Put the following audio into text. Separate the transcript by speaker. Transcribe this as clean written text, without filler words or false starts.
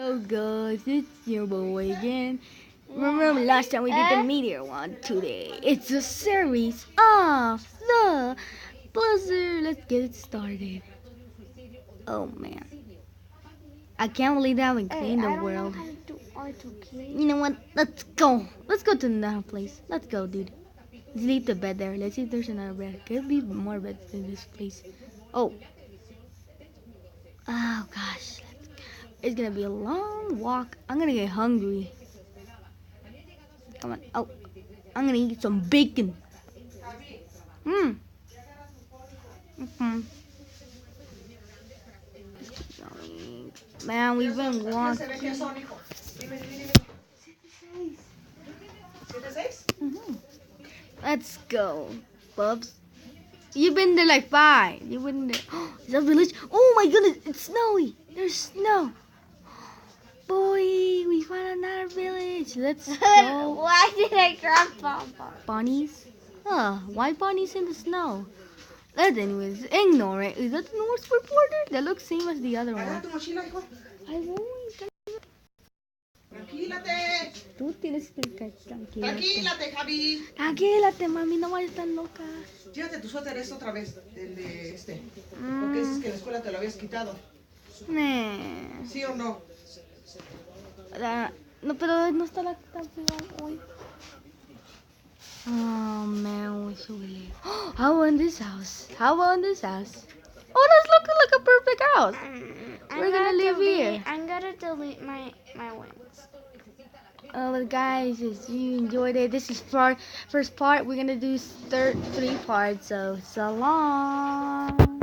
Speaker 1: Oh guys, it's your boy again. Remember last time we did the meteor one? Today it's a series of the buzzer. Let's get it started. Oh man, I can't believe that we cleaned the world. You know what? Let's go. Let's go to another place. Let's go, dude. Let's leave the bed there. Let's see if there's another bed. Could be more beds in this place. Oh. Oh gosh. It's gonna be a long walk. I'm gonna get hungry. Come on. Oh, I'm gonna eat some bacon. Hmm. Man, we've been walking. Let's go, Bubs. You've been there like 5. You've been there. Is that village? Oh my goodness, it's snowy. There's snow. Boy, we found another village. Let's go.
Speaker 2: Why did I grab Papa?
Speaker 1: Bunnies? Huh, why bunnies in the snow? Let's anyways, ignore it. Is that the North reporter? That looks same as the other one. I won't.
Speaker 3: Tranquilate.
Speaker 1: Tú tienes que estar tranquila.
Speaker 3: Tranquilate, Javi.
Speaker 1: Tranquilate, mami, no vayas tan loca.
Speaker 3: Llévate tu suéter esta otra vez, el de este. Porque ese es que en la escuela te lo habías quitado.
Speaker 1: Nah.
Speaker 3: ¿Sí o no?
Speaker 1: No, pero no está la canción hoy. Oh man, we should leave. How about in this house? How about in this house? Oh, that's looking like a perfect house. We're gonna live here.
Speaker 2: I'm gonna delete my wings.
Speaker 1: Well, guys, if you enjoyed it, this is first part. We're gonna do 3 parts. So long.